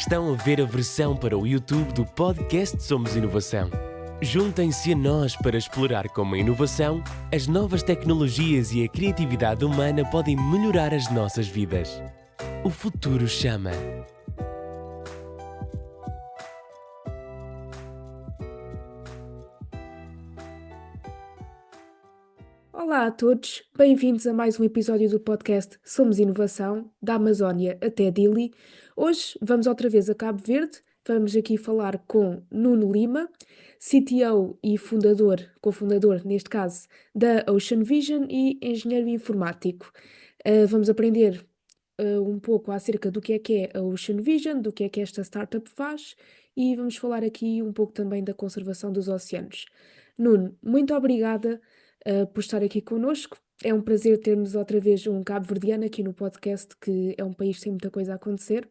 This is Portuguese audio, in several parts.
Estão a ver a versão para o YouTube do podcast Somos Inovação. Juntem-se a nós para explorar como a inovação, as novas tecnologias e a criatividade humana podem melhorar as nossas vidas. O futuro chama. Olá a todos, bem-vindos a mais um episódio do podcast Somos Inovação, da Amazónia até Dili. Hoje vamos outra vez a Cabo Verde, vamos aqui falar com Nuno Lima, CTO e cofundador neste caso, da Ocean Vision e engenheiro informático. Vamos aprender um pouco acerca do que é a Ocean Vision, do que é que esta startup faz e vamos falar aqui um pouco também da conservação dos oceanos. Nuno, muito obrigada por estar aqui connosco. É um prazer termos outra vez um cabo-verdiano aqui no podcast, que é um país sem muita coisa a acontecer.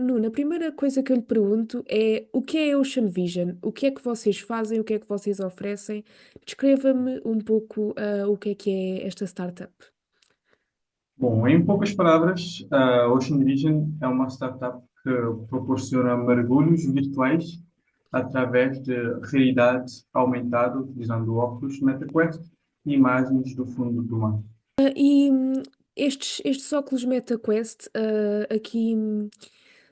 Nuno, a primeira coisa que eu lhe pergunto é o que é a Ocean Vision? O que é que vocês fazem? O que é que vocês oferecem? Descreva-me um pouco o que é esta startup. Bom, em poucas palavras, a Ocean Vision é uma startup que proporciona mergulhos virtuais através de realidade aumentada, utilizando óculos MetaQuest e imagens do fundo do mar. Estes óculos MetaQuest, aqui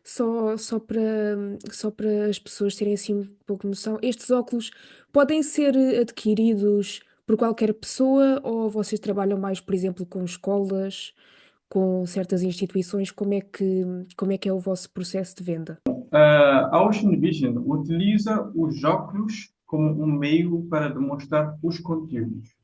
só para as pessoas terem assim um pouco de noção, estes óculos podem ser adquiridos por qualquer pessoa ou vocês trabalham mais, por exemplo, com escolas, com certas instituições? Como é que é o vosso processo de venda? A Ocean Vision utiliza os óculos como um meio para demonstrar os conteúdos,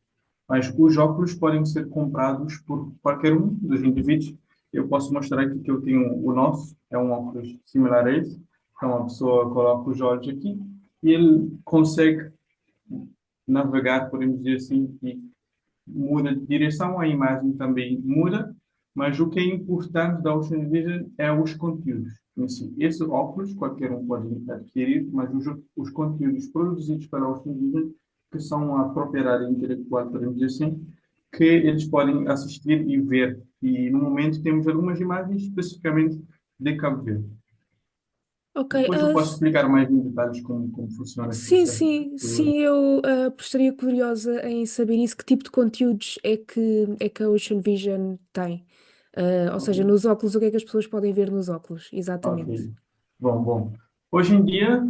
mas os óculos podem ser comprados por qualquer um dos indivíduos. Eu posso mostrar aqui que eu tenho o nosso, é um óculos similar a esse. Então, a pessoa coloca os olhos aqui e ele consegue navegar, podemos dizer assim, e muda de direção, a imagem também muda, mas o que é importante da Ocean Vision é os conteúdos em si. Esse óculos, qualquer um pode adquirir, mas os conteúdos produzidos para a Ocean Vision, que são a propriedade intelectual, podemos dizer assim, que eles podem assistir e ver. E, no momento, temos algumas imagens especificamente de Cabo Verde. Ok, Depois eu posso explicar mais em detalhes como funciona esse sim, processo. sim, eu estaria curiosa em saber isso, que tipo de conteúdos é que a Ocean Vision tem? Ou seja, Ok. nos óculos, o que é que as pessoas podem ver nos óculos? Exatamente. Ok. Bom. Hoje em dia,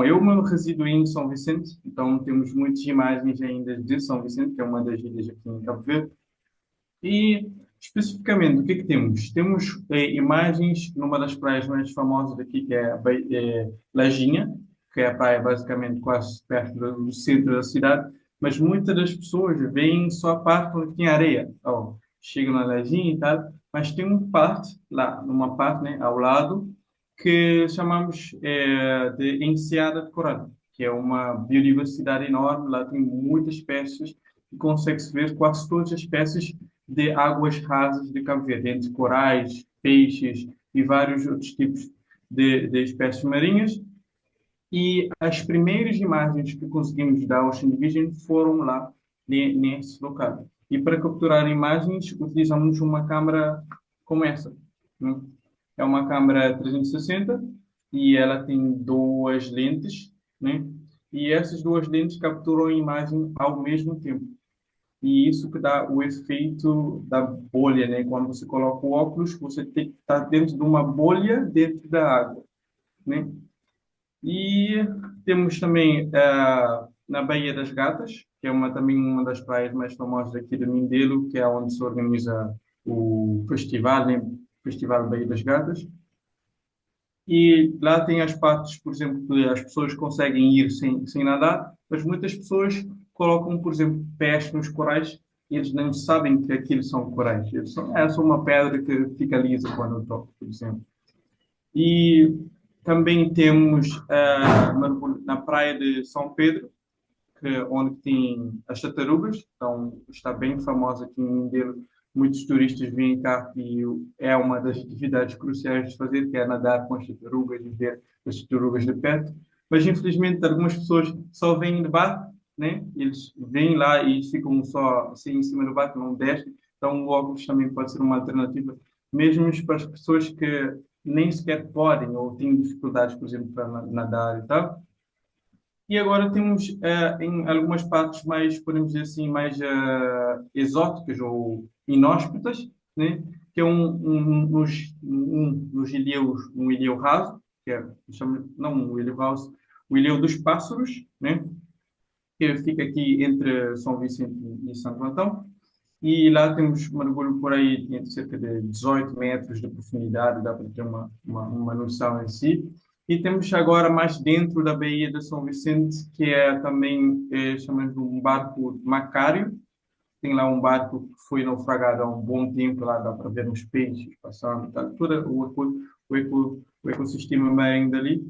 eu mesmo resido em São Vicente, então temos muitas imagens ainda de São Vicente, que é uma das ilhas aqui em Cabo Verde. E, especificamente, o que é que temos? Temos imagens numa das praias mais famosas daqui, que é Lajinha, que é a praia basicamente quase perto do centro da cidade, mas muitas das pessoas veem só a parte onde tem areia. Chegam na Lajinha e tal, mas tem uma parte lá, numa parte, né, ao lado, que chamamos de Enseada de Coral, que é uma biodiversidade enorme, lá tem muitas espécies e consegue-se ver quase todas as espécies de águas rasas de Cabo Verde, entre corais, peixes e vários outros tipos de espécies marinhas. E as primeiras imagens que conseguimos da Ocean Vision foram lá nesse local. E para capturar imagens, utilizamos uma câmera como essa, né? É uma câmera 360 e ela tem duas lentes, né? E essas duas lentes capturam a imagem ao mesmo tempo. E isso que dá o efeito da bolha, né? Quando você coloca o óculos, você tem que estar dentro de uma bolha dentro da água, né? E temos também na Baía das Gatas, que é também uma das praias mais famosas aqui de Mindelo, que é onde se organiza o festival, né? Festival Baía das Gatas. E lá tem as partes, por exemplo, que as pessoas conseguem ir sem nadar, mas muitas pessoas colocam, por exemplo, pés nos corais e eles não sabem que aquilo são corais. É só uma pedra que fica lisa quando toca, por exemplo. E também temos na praia de São Pedro, onde tem as tartarugas, então está bem famosa aqui em Mindelo. Muitos turistas vêm cá e é uma das atividades cruciais de fazer, que é nadar com as tartarugas e ver as tartarugas de perto. Mas, infelizmente, algumas pessoas só vêm de barco, né? Eles vêm lá e ficam só assim em cima do barco, não descem. Então, o óculos também pode ser uma alternativa, mesmo para as pessoas que nem sequer podem ou têm dificuldades, por exemplo, para nadar e tal. E agora temos em algumas partes mais, podemos dizer assim, mais exóticas ou inóspitas, né? Que é nos ilhéus, um ilhéu raso, que é, não um ilhéu raso, o ilhéu dos Pássaros, né? Que fica aqui entre São Vicente e Santo Antão. E lá temos mergulho por aí de cerca de 18 metros de profundidade, dá para ter uma noção em si. E temos agora mais dentro da Baía de São Vicente, que é também, chamamos de um barco Macário. Tem lá um barco que foi naufragado há um bom tempo, lá dá para ver uns peixes passando, tá? Todo o ecossistema marinho dali.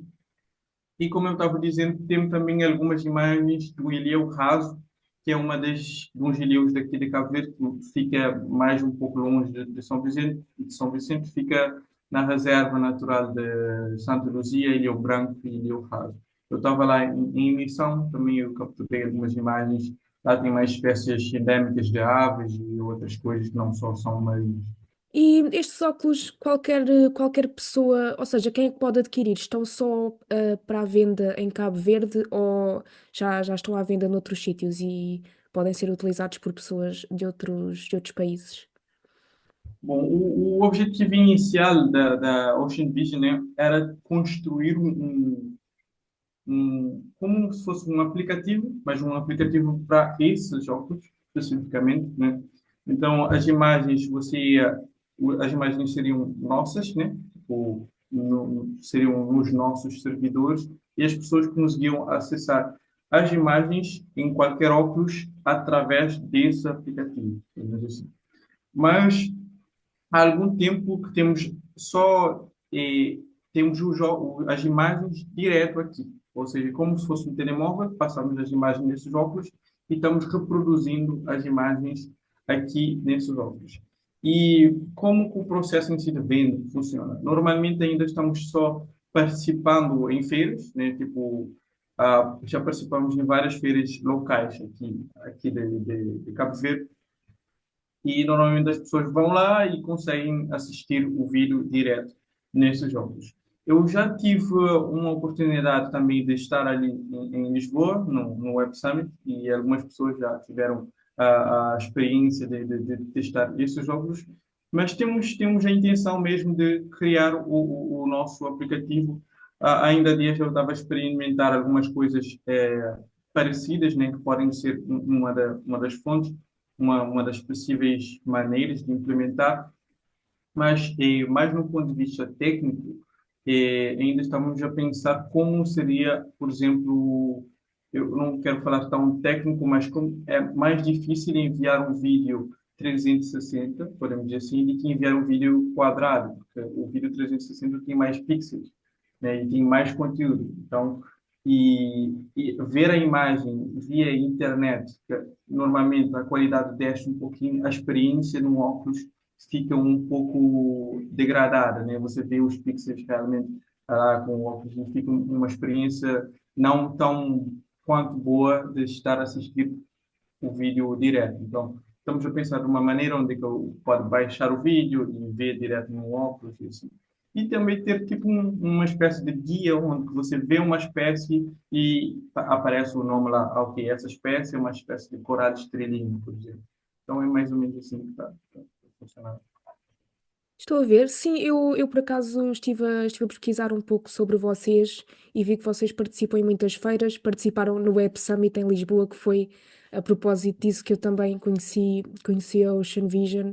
E como eu estava dizendo, temos também algumas imagens do ilhéu raso, que é de uns ilhéus daqui de Cabo Verde, que fica mais um pouco longe de São Vicente. De São Vicente fica na reserva natural de Santa Luzia, Ilhéu Branco e Ilhéu Raso. Eu estava lá em missão, também eu capturei algumas imagens. Lá tem mais espécies endémicas de aves e outras coisas que não só são marinhas. E estes óculos, qualquer pessoa, ou seja, quem é que pode adquirir? Estão só para a venda em Cabo Verde ou já estão à venda noutros sítios e podem ser utilizados por pessoas de outros países? Bom, o objetivo inicial da Ocean Vision, né, era construir como se fosse um aplicativo, mas um aplicativo para esses óculos especificamente, né? Então, as imagens seriam nossas, né? Tipo, seriam nos nossos servidores e as pessoas conseguiam acessar as imagens em qualquer óculos através desse aplicativo. Digamos assim. Mas há algum tempo que temos as imagens direto aqui. Ou seja, como se fosse um telemóvel, passamos as imagens nesses óculos e estamos reproduzindo as imagens aqui nesses óculos. E como que o processo em si de venda funciona? Normalmente ainda estamos só participando em feiras, né? Tipo, já participamos em várias feiras locais aqui de Cabo Verde, e normalmente as pessoas vão lá e conseguem assistir o vídeo direto nesses jogos. Eu já tive uma oportunidade também de estar ali em Lisboa, no Web Summit, e algumas pessoas já tiveram a experiência de testar esses jogos, mas temos a intenção mesmo de criar o nosso aplicativo. Ainda há dias eu estava a experimentar algumas coisas parecidas, né, que podem ser uma das fontes, uma das possíveis maneiras de implementar, mas mais no ponto de vista técnico, ainda estamos a pensar como seria, por exemplo, eu não quero falar tão técnico, mas como é mais difícil enviar um vídeo 360, podemos dizer assim, do que enviar um vídeo quadrado, porque o vídeo 360 tem mais pixels, né, e tem mais conteúdo. Então, e ver a imagem via internet, que normalmente a qualidade desce um pouquinho, a experiência no óculos fica um pouco degradada, né? Você vê os pixels realmente lá com o óculos e fica uma experiência não tão quanto boa de estar a assistir o vídeo direto. Então, estamos a pensar de uma maneira onde que eu pode baixar o vídeo e ver direto no óculos e assim. E também ter tipo uma espécie de guia onde você vê uma espécie e aparece o nome lá, ok, essa espécie é uma espécie de coral estrelinho, por exemplo. Então é mais ou menos assim que está funcionando. Estou a ver, sim, eu por acaso estive a pesquisar um pouco sobre vocês e vi que vocês participam em muitas feiras, participaram no Web Summit em Lisboa, que foi a propósito disso que eu também conheci a Ocean Vision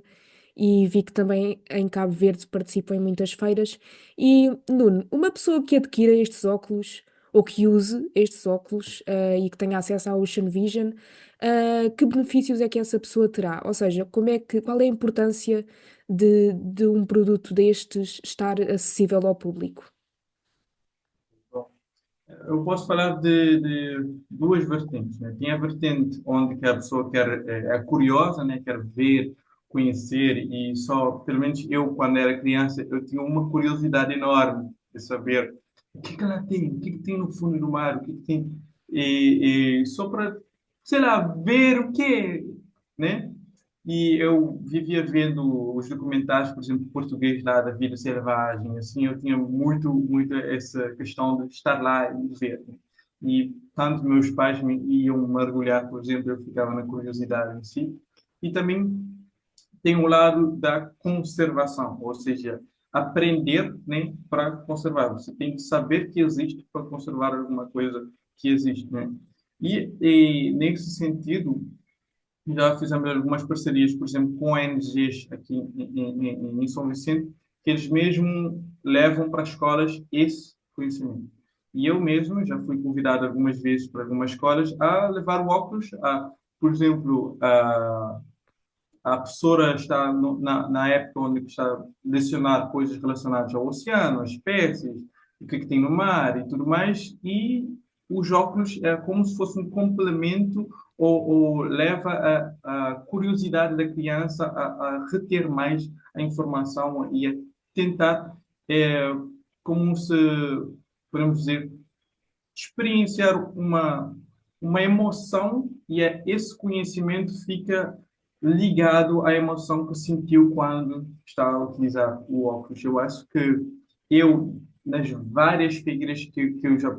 e vi que também em Cabo Verde participam em muitas feiras. E, Nuno, uma pessoa que adquira estes óculos ou que use estes óculos e que tenha acesso à Ocean Vision, que benefícios é que essa pessoa terá? Ou seja, qual é a importância de um produto destes estar acessível ao público? Bom, eu posso falar de duas vertentes, né? Tem a vertente onde que a pessoa é curiosa, né? Quer ver, conhecer e só, pelo menos eu, quando era criança, eu tinha uma curiosidade enorme de saber o que que ela tem, o que que tem no fundo do mar, o que que tem, e só para, sei lá, ver o quê, né? e eu vivia vendo os documentários, por exemplo, português lá da vida selvagem, assim, eu tinha muito essa questão de estar lá e ver. E tanto meus pais me iam mergulhar, por exemplo, eu ficava na curiosidade em si. E também tem o lado da conservação, ou seja, aprender, né, para conservar. Você tem que saber que existe para conservar alguma coisa que existe, né? E nesse sentido, já fizemos algumas parcerias, por exemplo, com ONGs aqui em São Vicente, que eles mesmo levam para as escolas esse conhecimento. E eu mesmo já fui convidado algumas vezes para algumas escolas a levar o óculos, por exemplo, a professora está na época onde está a lecionar coisas relacionadas ao oceano, às espécies, o que é que tem no mar e tudo mais, e os óculos é como se fosse um complemento ou leva a curiosidade da criança a reter mais a informação e a tentar, é, como se, podemos dizer, experienciar uma emoção e esse conhecimento fica ligado à emoção que sentiu quando está a utilizar o óculos. Eu acho que eu, nas várias feiras que eu já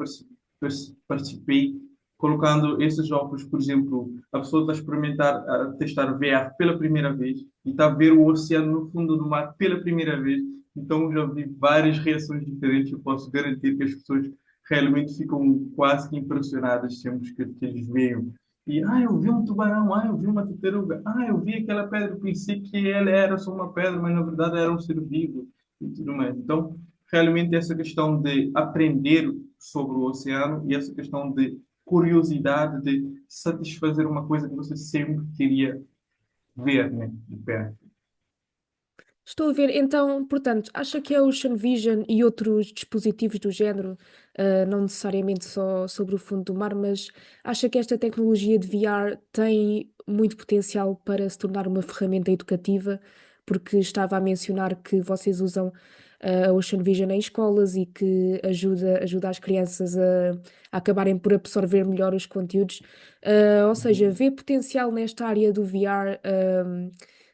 participei, colocando esses óculos, por exemplo, a pessoa está a experimentar, a testar VR pela primeira vez e está a ver o oceano no fundo do mar pela primeira vez. Então, já vi várias reações diferentes. Eu posso garantir que as pessoas realmente ficam quase que impressionadas sempre que eles veem. E, eu vi um tubarão, eu vi uma tartaruga, eu vi aquela pedra, pensei que ela era só uma pedra, mas na verdade era um ser vivo e tudo mais. Então, realmente essa questão de aprender sobre o oceano e essa questão de curiosidade, de satisfazer uma coisa que você sempre queria ver, né, de perto. Estou a ver, então, portanto, acha que a Ocean Vision e outros dispositivos do género, não necessariamente só sobre o fundo do mar, mas acha que esta tecnologia de VR tem muito potencial para se tornar uma ferramenta educativa? Porque estava a mencionar que vocês usam a Ocean Vision em escolas e que ajuda as crianças a acabarem por absorver melhor os conteúdos. Ou seja, Uhum. vê potencial nesta área do VR,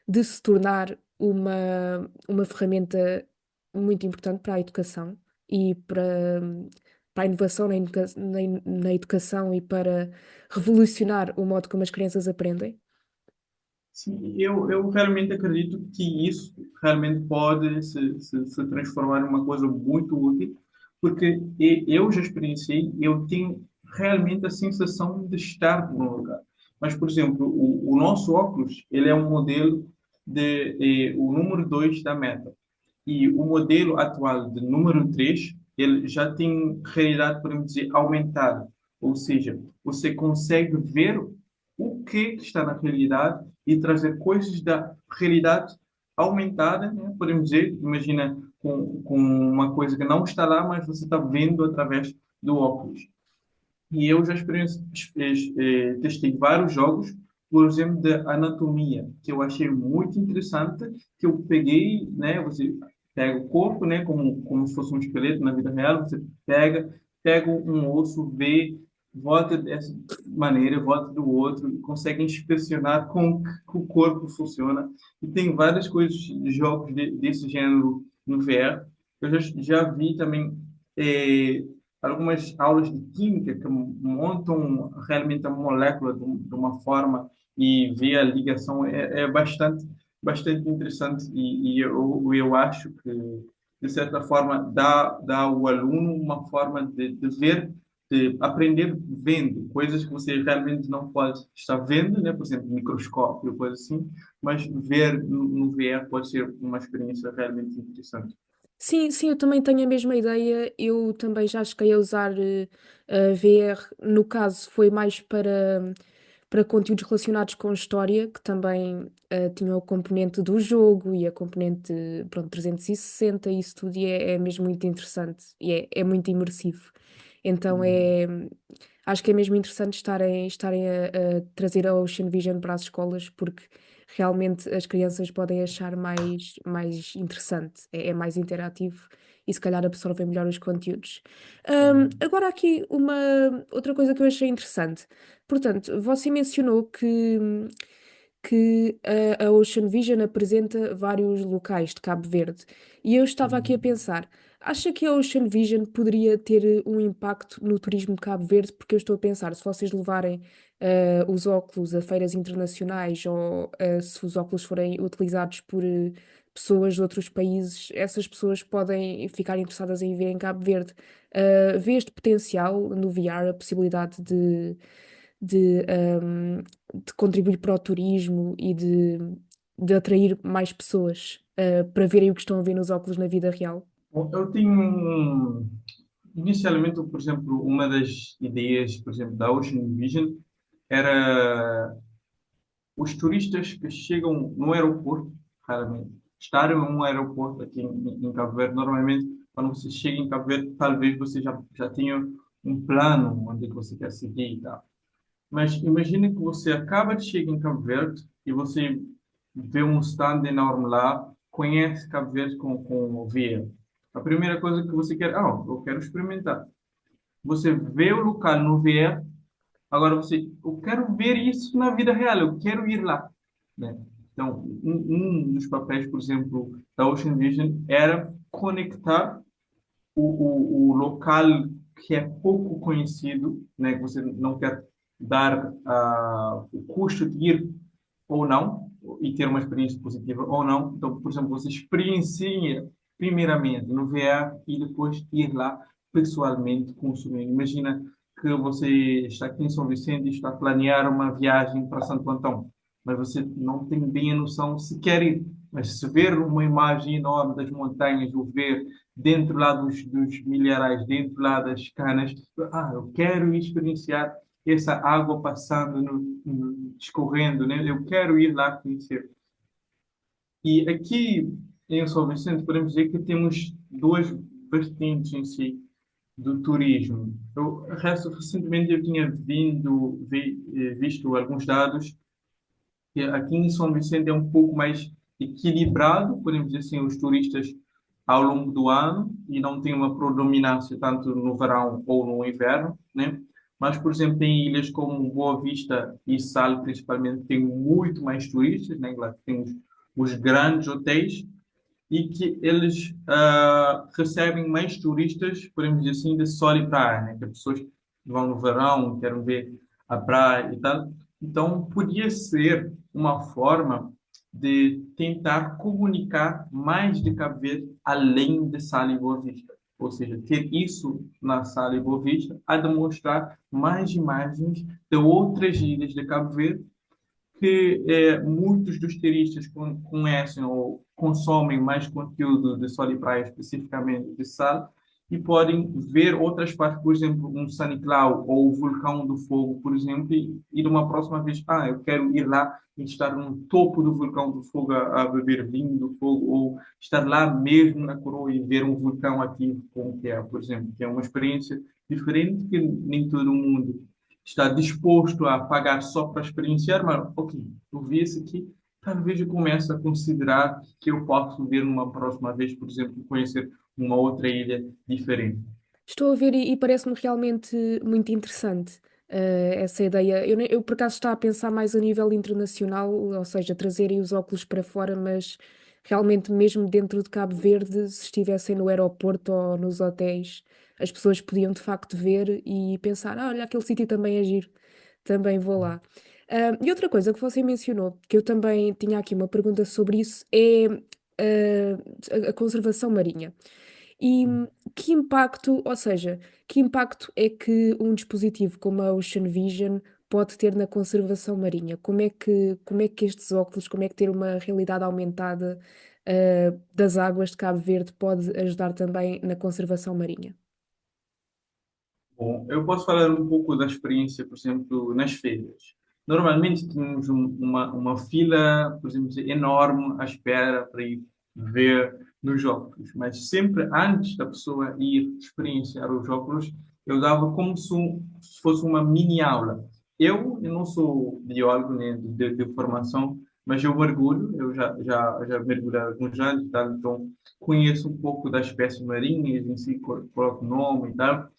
de se tornar uma ferramenta muito importante para a educação e para a inovação na educação e para revolucionar o modo como as crianças aprendem. Sim, eu realmente acredito que isso realmente pode se transformar em uma coisa muito útil, porque eu já experienciei, eu tenho realmente a sensação de estar no lugar. Mas, por exemplo, o nosso óculos, ele é um modelo o número 2 da Meta. E o modelo atual de número 3 ele já tem realidade, podemos dizer, aumentada. Ou seja, você consegue ver o que está na realidade e trazer coisas da realidade aumentada, né? Podemos dizer, imagina com uma coisa que não está lá, mas você está vendo através do óculos. E eu já testei vários jogos, por exemplo, de anatomia, que eu achei muito interessante, que eu peguei, né, você pega o corpo, né, como se fosse um esqueleto na vida real, você pega um osso, vê, volta dessa maneira, volta do outro, e consegue inspecionar como que o corpo funciona. E tem várias coisas, de jogos desse gênero no VR. Eu já vi também eh, algumas aulas de química que montam realmente a molécula de uma forma e vê a ligação é bastante interessante e eu acho que de certa forma dá ao aluno uma forma de ver, de aprender vendo coisas que você realmente não pode estar vendo, né? Por exemplo, microscópio, coisa assim, mas ver no VR pode ser uma experiência realmente interessante. Sim, sim, eu também tenho a mesma ideia. Eu também já cheguei a usar a VR. No caso, foi mais para conteúdos relacionados com história, que também tinha o componente do jogo e a componente, pronto, 360, e isso tudo e é mesmo muito interessante e é muito imersivo. Então acho que é mesmo interessante estarem a trazer a Ocean Vision para as escolas, porque realmente as crianças podem achar mais interessante, é mais interativo e se calhar absorvem melhor os conteúdos. Agora aqui uma outra coisa que eu achei interessante. Portanto, você mencionou que a Ocean Vision apresenta vários locais de Cabo Verde. E eu estava aqui a pensar, acha que a Ocean Vision poderia ter um impacto no turismo de Cabo Verde? Porque eu estou a pensar, se vocês levarem os óculos a feiras internacionais ou se os óculos forem utilizados por pessoas de outros países, essas pessoas podem ficar interessadas em vir em Cabo Verde. Vê este potencial no VR, a possibilidade de, um, de contribuir para o turismo e de atrair mais pessoas para verem o que estão a ver nos óculos na vida real? Bom, eu tenho, inicialmente, por exemplo, uma das ideias, por exemplo, da Ocean Vision era os turistas que chegam no aeroporto, raramente, estarem num aeroporto aqui em Cabo Verde, normalmente, quando você chega em Cabo Verde, talvez você já tenha um plano onde você quer seguir e tal. Mas imagine que você acaba de chegar em Cabo Verde e você vê um stand enorme lá, conhece Cabo Verde com o VR. A primeira coisa que você quer, eu quero experimentar. Você vê o local no VR, agora eu quero ver isso na vida real, eu quero ir lá, né? Então, um dos papéis, por exemplo, da Ocean Vision era conectar o local que é pouco conhecido, né, que você não quer dar o custo de ir ou não, e ter uma experiência positiva ou não. Então, por exemplo, você experiencia primeiramente no VR e depois ir lá pessoalmente consumir. Imagina que você está aqui em São Vicente e está a planear uma viagem para Santo Antão, mas você não tem bem a noção se quer ir. Mas se ver uma imagem enorme das montanhas, ou ver dentro lá dos milharais, dentro lá das canas, eu quero experienciar essa água passando, escorrendo, né? Eu quero ir lá conhecer. E aqui em São Vicente, podemos dizer que temos duas vertentes em si do turismo. Recentemente eu tinha visto alguns dados que aqui em São Vicente é um pouco mais equilibrado, podemos dizer assim, os turistas ao longo do ano e não tem uma predominância tanto no verão ou no inverno, né? Mas, por exemplo, em ilhas como Boa Vista e Sal, principalmente, tem muito mais turistas, né? Lá temos os grandes hotéis e que eles recebem mais turistas, podemos dizer assim, de sol e praia, né? Que as pessoas vão no verão, querem ver a praia e tal. Então, podia ser uma forma de tentar comunicar mais de Cabo Verde além de Sal e Boa Vista. Ou seja, ter isso na Sal e Boa Vista a demonstrar mais imagens de outras ilhas de Cabo Verde que muitos dos turistas conhecem ou consomem mais conteúdo de sol e praia, especificamente de sal, e podem ver outras partes, por exemplo, um San Nicolau ou o Vulcão do Fogo, por exemplo, e de uma próxima vez, eu quero ir lá e estar no topo do Vulcão do Fogo a beber vinho do fogo, ou estar lá mesmo na coroa e ver um vulcão ativo, como que é, por exemplo, que é uma experiência diferente que nem todo mundo está disposto a pagar só para experienciar, mas, ok, eu vi esse aqui, talvez eu comece a considerar que eu posso ver numa próxima vez, por exemplo, conhecer uma outra ilha diferente. Estou a ver e parece-me realmente muito interessante, essa ideia. Eu, por acaso, estava a pensar mais a nível internacional, ou seja, trazerem os óculos para fora, mas realmente, mesmo dentro de Cabo Verde, se estivessem no aeroporto ou nos hotéis, as pessoas podiam de facto ver e pensar: olha, aquele sítio também é giro, também vou lá. E outra coisa que você mencionou, que eu também tinha aqui uma pergunta sobre isso, é a conservação marinha. E que impacto, ou seja, que impacto é que um dispositivo como a Ocean Vision pode ter na conservação marinha? Como é que estes óculos, como é que ter uma realidade aumentada, das águas de Cabo Verde pode ajudar também na conservação marinha? Bom, eu posso falar um pouco da experiência, por exemplo, nas feiras. Normalmente temos uma fila, por exemplo, enorme à espera para ir ver nos óculos, mas sempre antes da pessoa ir experienciar os óculos, eu dava como se fosse uma mini aula. Eu não sou biólogo, né, de formação, mas eu mergulho, eu já mergulhei há alguns anos, e tal, então conheço um pouco das espécies marinhas, em si, coloco nome e tal.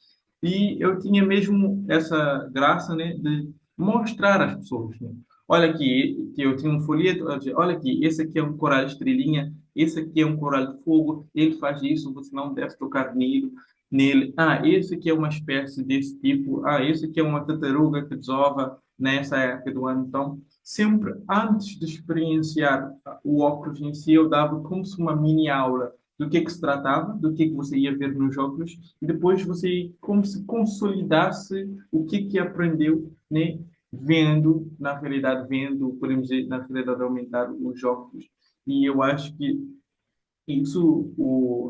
E eu tinha mesmo essa graça, né, de mostrar às pessoas, né? olha aqui, que eu tinha um folheto, eu dizia, olha aqui, esse aqui é um coral estrelinha, esse aqui é um coral de fogo, ele faz isso, você não deve tocar nele. Ah, esse aqui é uma espécie desse tipo. Ah, esse aqui é uma tartaruga que desova nessa época do ano. Então, sempre antes de experienciar o óculos em si, eu dava como se uma mini aula do que se tratava, do que você ia ver nos óculos, e depois você como se consolidasse o que aprendeu, né? Vendo, na realidade, vendo, podemos dizer, na realidade, aumentar os óculos. E eu acho que isso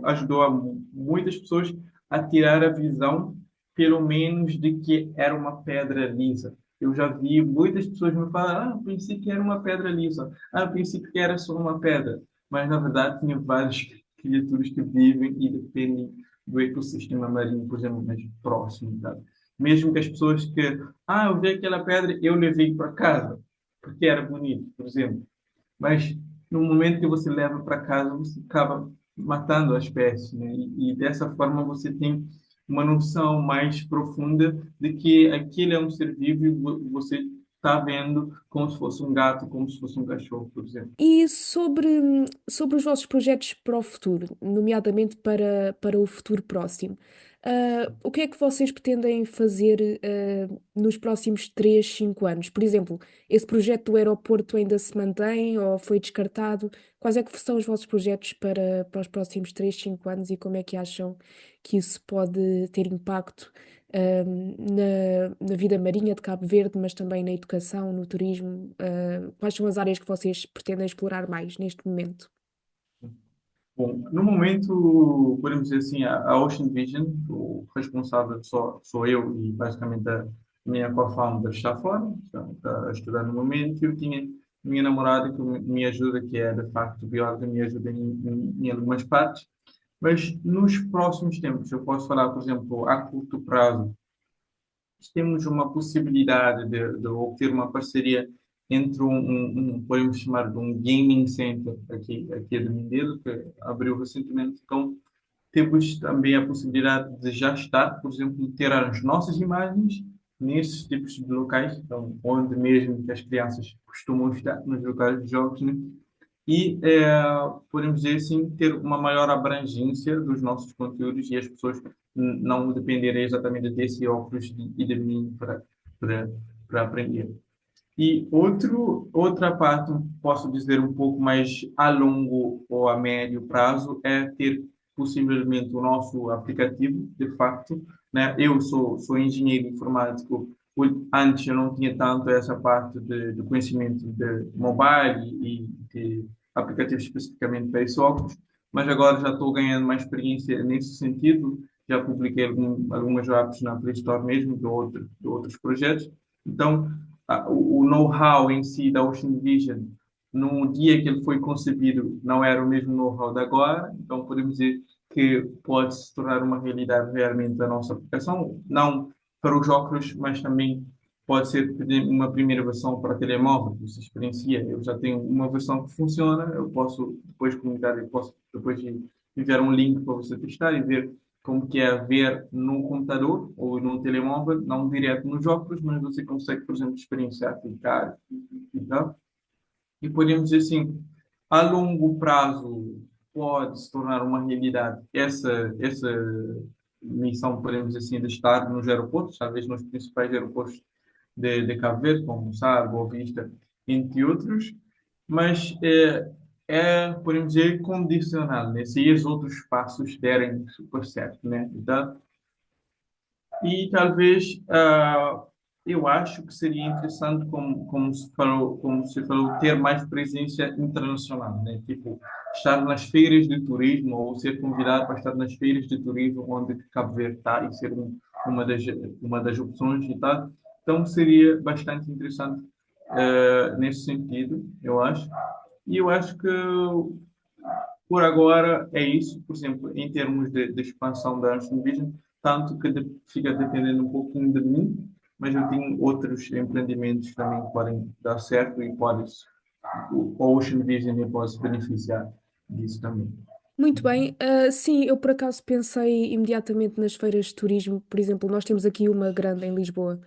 ajudou a muitas pessoas a tirar a visão, pelo menos, de que era uma pedra lisa. Eu já vi muitas pessoas me falar, eu pensei que era uma pedra lisa, eu pensei que era só uma pedra. Mas, na verdade, tinha várias criaturas que vivem e dependem do ecossistema marinho, por exemplo, mais próximo, tá? Mesmo que as pessoas eu vi aquela pedra, eu levei para casa, porque era bonito, por exemplo. Mas no momento que você leva para casa, você acaba matando a espécie, né? E dessa forma você tem uma noção mais profunda de que aquele é um ser vivo e você está vendo como se fosse um gato, como se fosse um cachorro, por exemplo. E sobre os vossos projetos para o futuro, nomeadamente para o futuro próximo, o que é que vocês pretendem fazer, nos próximos 3 5 anos? Por exemplo, esse projeto do aeroporto ainda se mantém ou foi descartado? Quais é que são os vossos projetos para os próximos 3 5 anos e como é que acham que isso pode ter impacto, na vida marinha de Cabo Verde, mas também na educação, no turismo? Quais são as áreas que vocês pretendem explorar mais neste momento? Bom, no momento, podemos dizer assim, a Ocean Vision, o responsável sou eu e basicamente a minha co-founder está fora, está a estudar no momento, e eu tinha minha namorada que me ajuda, que é de facto bióloga, me ajuda em algumas partes, mas nos próximos tempos, eu posso falar, por exemplo, a curto prazo, temos uma possibilidade de obter uma parceria entre podemos chamar de um gaming center aqui de Mindelo, que abriu recentemente. Então, temos também a possibilidade de já estar, por exemplo, ter as nossas imagens nesses tipos de locais, então, onde mesmo que as crianças costumam estar, nos locais de jogos, né? E podemos dizer assim, ter uma maior abrangência dos nossos conteúdos e as pessoas não dependerem exatamente desse óculos e de mim para, para aprender. E outra parte, posso dizer um pouco mais a longo ou a médio prazo, é ter possivelmente o nosso aplicativo, de facto, né? Eu sou engenheiro informático, antes eu não tinha tanto essa parte de conhecimento de mobile e de aplicativos especificamente para esse óculos, mas agora já estou ganhando mais experiência nesse sentido, já publiquei algumas apps na Play Store mesmo, de outros projetos, então o know-how em si da Ocean Vision, no dia que ele foi concebido, não era o mesmo know-how de agora, então podemos dizer que pode se tornar uma realidade realmente a nossa aplicação, não para os óculos, mas também pode ser uma primeira versão para telemóvel, que você experiencia. Eu já tenho uma versão que funciona, eu posso depois comunicar, eu posso depois enviar um link para você testar e ver como que é ver num computador ou num telemóvel, não direto nos óculos, mas você consegue, por exemplo, experienciar, clicar e tal. E podemos dizer assim, a longo prazo pode se tornar uma realidade essa missão, podemos dizer assim, de estar nos aeroportos, talvez nos principais aeroportos de Cabo Verde, como Sar, Boa Vista, entre outros, mas podemos dizer, condicional, né? Se os outros passos derem super certo, né? Então, e talvez eu acho que seria interessante, como se falou, ter mais presença internacional, né? Tipo, estar nas feiras de turismo ou ser convidado para estar nas feiras de turismo onde Cabo Verde está e ser uma das opções e tal. Então seria bastante interessante nesse sentido, eu acho. E eu acho que por agora é isso, por exemplo, em termos de expansão da Ocean Vision, tanto que fica dependendo um pouquinho de mim, mas eu tenho outros empreendimentos também que podem dar certo e o Ocean Vision pode se beneficiar disso também. Muito bem. Sim, eu por acaso pensei imediatamente nas feiras de turismo. Por exemplo, nós temos aqui uma grande em Lisboa,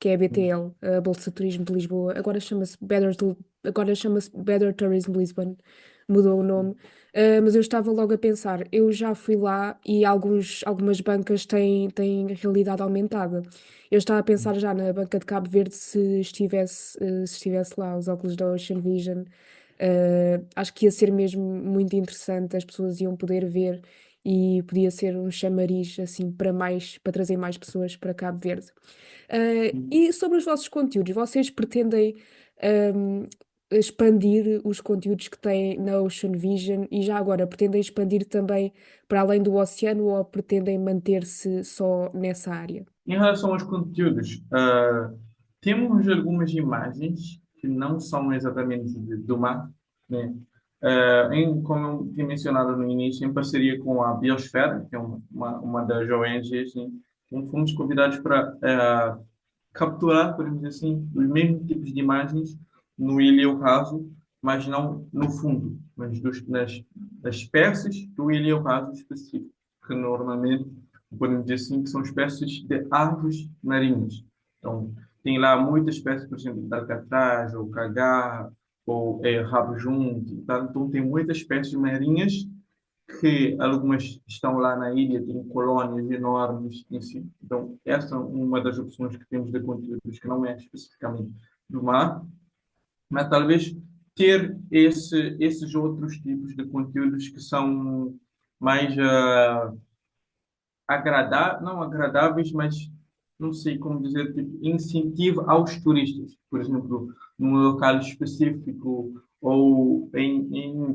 que é a BTL, a Bolsa de Turismo de Lisboa. Agora chama-se Better Tourism Lisbon, mudou o nome. Mas eu estava logo a pensar, eu já fui lá e algumas bancas têm realidade aumentada. Eu estava a pensar já na banca de Cabo Verde se estivesse lá os óculos da Ocean Vision. Acho que ia ser mesmo muito interessante, as pessoas iam poder ver e podia ser um chamariz assim para trazer mais pessoas para Cabo Verde. E sobre os vossos conteúdos, vocês pretendem ahm, expandir os conteúdos que têm na Ocean Vision e já agora pretendem expandir também para além do oceano ou pretendem manter-se só nessa área? Em relação aos conteúdos, temos algumas imagens que não são exatamente do mar, né? Como eu tinha mencionado no início, em parceria com a Biosfera, que é uma das ONGs, né? Então, fomos convidados para capturar, podemos dizer assim, os mesmos tipos de imagens no ilha raso, mas não no fundo, mas das espécies do ilha raso específico, que normalmente, podemos dizer assim, que são espécies de aves marinhas. Então, tem lá muitas espécies, por exemplo, de alcatraz, ou cagarra, ou rabo junto, tá? Então, tem muitas espécies marinhas que algumas estão lá na ilha, têm colônias enormes em si. Então, essa é uma das opções que temos de conteúdos que não é especificamente do mar, mas talvez ter esses outros tipos de conteúdos que são mais não agradáveis, mas não sei como dizer, tipo, incentivo aos turistas. Por exemplo, num local específico ou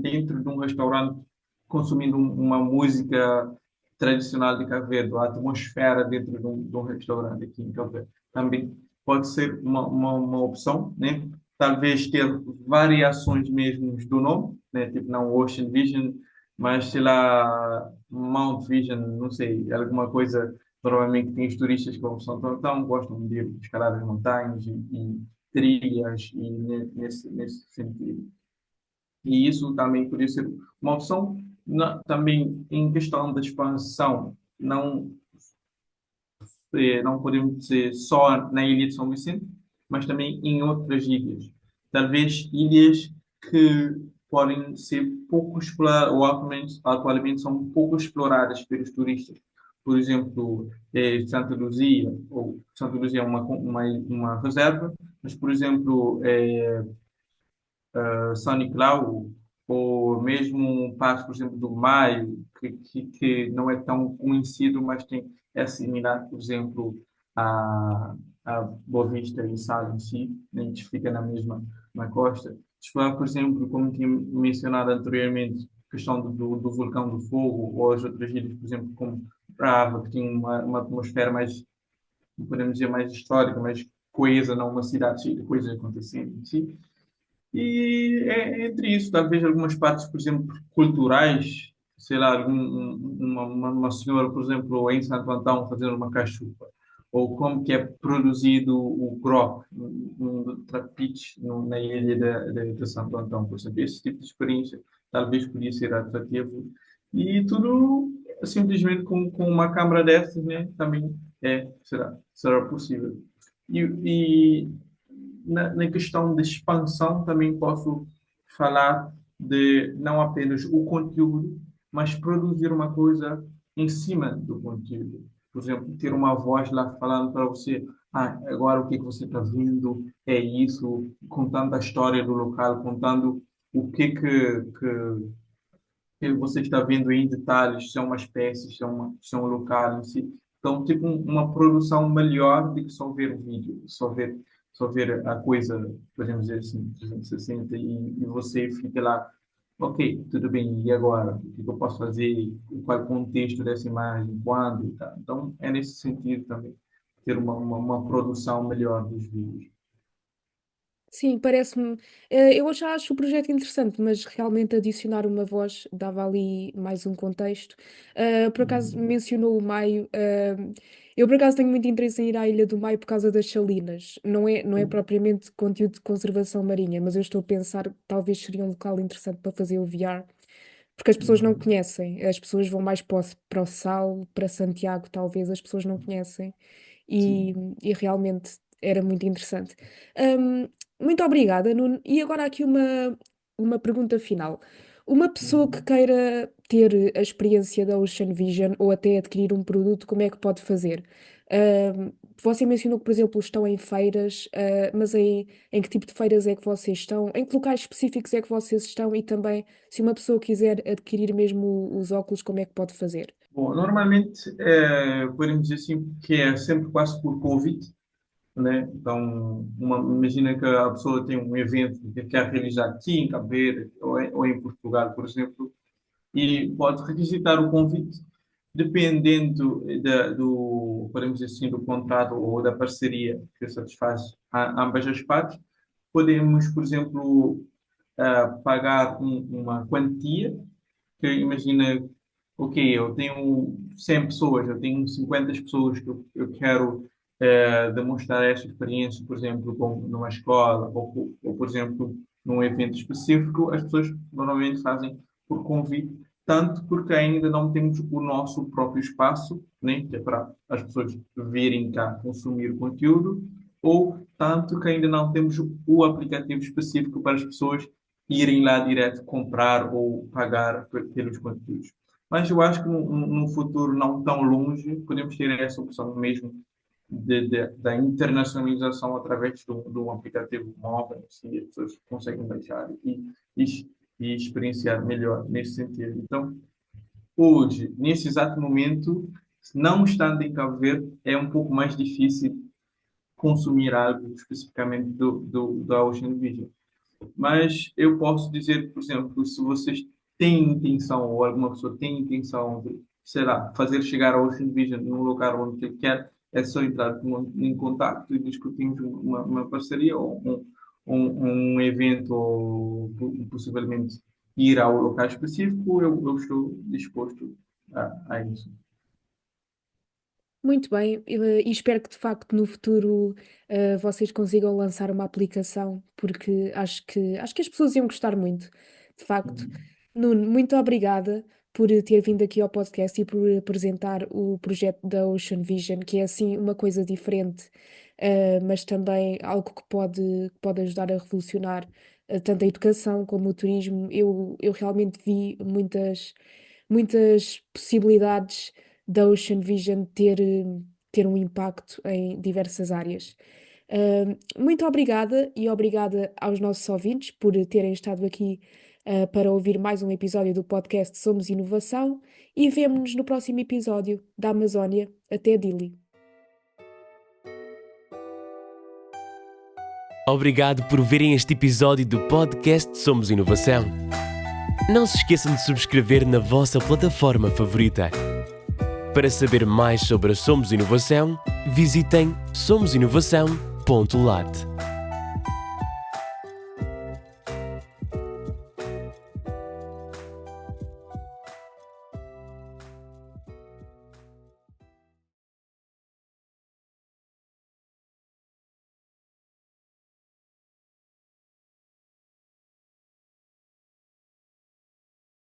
dentro de um restaurante consumindo uma música tradicional de Cabo Verde, a atmosfera dentro de um restaurante aqui em Cabo Verde. Também pode ser uma opção, né? Talvez ter variações mesmo do nome, né? Tipo, não Ocean Vision, mas sei lá, Mount Vision, não sei, alguma coisa. Provavelmente tem os turistas que vão São Antão, gostam de ir escalar as montanhas e trilhas e nesse sentido. E isso também poderia ser uma opção. Também em questão da expansão, não podemos ser só na ilha de São Vicente, mas também em outras ilhas. Talvez ilhas que podem ser pouco exploradas, ou atualmente são pouco exploradas pelos turistas. Por exemplo, Santa Luzia, ou Santa Luzia é uma reserva, mas, por exemplo, São Nicolau, ou mesmo um passo, por exemplo, do Maio, que não é tão conhecido, mas é similar, por exemplo, a Boa Vista e Sal em si, né, que fica na costa. Se for, por exemplo, como tinha mencionado anteriormente, a questão do vulcão do fogo, ou as outras ilhas, por exemplo, como Brava, que tinha uma atmosfera mais, podemos dizer, mais histórica, mais coesa, não uma cidade cheia de coisas acontecendo em si. E entre isso, talvez algumas partes, por exemplo, culturais, sei lá, uma senhora, por exemplo, em Santo Antão fazendo uma cachupa, ou como que é produzido o grog no Trapiche, na ilha de Santo Antão, por exemplo. Esse tipo de experiência talvez podia ser atrativo. E tudo simplesmente com uma câmara dessas, né, também será possível. E na questão de expansão, também posso falar de não apenas o conteúdo, mas produzir uma coisa em cima do conteúdo. Por exemplo, ter uma voz lá falando para você, agora o que que você está vendo é isso, contando a história do local, contando o que você está vendo em detalhes, se é uma espécie, se é um local em si. Então, tipo, uma produção melhor do que só ver o vídeo, só ver a coisa, podemos dizer assim, 360, e você fica lá, ok, tudo bem, e agora? O que eu posso fazer? Qual é o contexto dessa imagem? Quando? E tal. Então, é nesse sentido também, ter uma produção melhor dos vídeos. Sim, parece-me. Eu já acho o projeto interessante, mas realmente adicionar uma voz dava ali mais um contexto. Por acaso Uhum. mencionou o Maio. Eu por acaso tenho muito interesse em ir à Ilha do Maio por causa das salinas. Não é propriamente conteúdo de conservação marinha, mas eu estou a pensar que talvez seria um local interessante para fazer o VR, porque as pessoas não Uhum. conhecem. As pessoas vão mais para o Sal, para Santiago, talvez, as pessoas não conhecem. E, Sim. e realmente. Era muito interessante. Muito obrigada, Nuno. E agora aqui uma pergunta final. Uma pessoa que Uhum. queira ter a experiência da Ocean Vision ou até adquirir um produto, como é que pode fazer? Você mencionou que, por exemplo, estão em feiras, mas em que tipo de feiras é que vocês estão? Em que locais específicos é que vocês estão? E também, se uma pessoa quiser adquirir mesmo os óculos, como é que pode fazer? Bom, normalmente, podemos dizer assim, que é sempre quase por Covid, né? Então, imagina que a pessoa tem um evento que quer realizar aqui em Cabo Verde ou em Portugal, por exemplo, e pode requisitar o convite dependendo podemos dizer assim, do contrato ou da parceria que satisfaz ambas as partes. Podemos, por exemplo, pagar uma quantia que imagina, ok, eu tenho 100 pessoas, eu tenho 50 pessoas que eu quero demonstrar esta experiência, por exemplo, numa escola ou, por exemplo, num evento específico, as pessoas normalmente fazem por convite, tanto porque ainda não temos o nosso próprio espaço, né, que é para as pessoas virem cá consumir o conteúdo, ou tanto que ainda não temos o aplicativo específico para as pessoas irem lá direto comprar ou pagar pelos conteúdos. Mas eu acho que num futuro não tão longe, podemos ter essa opção mesmo da internacionalização através de um aplicativo móvel, assim, as pessoas conseguem baixar e, e experienciar melhor nesse sentido. Então, hoje, nesse exato momento, não estando em Cabo Verde, é um pouco mais difícil consumir algo especificamente da Ocean Vision. Mas eu posso dizer, por exemplo, se vocês têm intenção, ou alguma pessoa tem intenção de, sei lá, fazer chegar a Ocean Vision num lugar onde ele quer, é só entrar em contato e discutirmos uma parceria ou um evento, ou possivelmente ir ao local específico, eu estou disposto a isso. Muito bem, e espero que de facto no futuro vocês consigam lançar uma aplicação, porque acho que as pessoas iam gostar muito, de facto. Uhum. Nuno, muito obrigada por ter vindo aqui ao podcast e por apresentar o projeto da Ocean Vision, que é assim uma coisa diferente, mas também algo que pode ajudar a revolucionar tanto a educação como o turismo. Eu realmente vi muitas possibilidades da Ocean Vision ter um impacto em diversas áreas. Muito obrigada e obrigada aos nossos ouvintes por terem estado aqui para ouvir mais um episódio do podcast Somos Inovação e vemo-nos no próximo episódio da Amazónia até Dili. Obrigado por verem este episódio do podcast Somos Inovação. Não se esqueçam de subscrever na vossa plataforma favorita. Para saber mais sobre a Somos Inovação, visitem somosinovação.lat.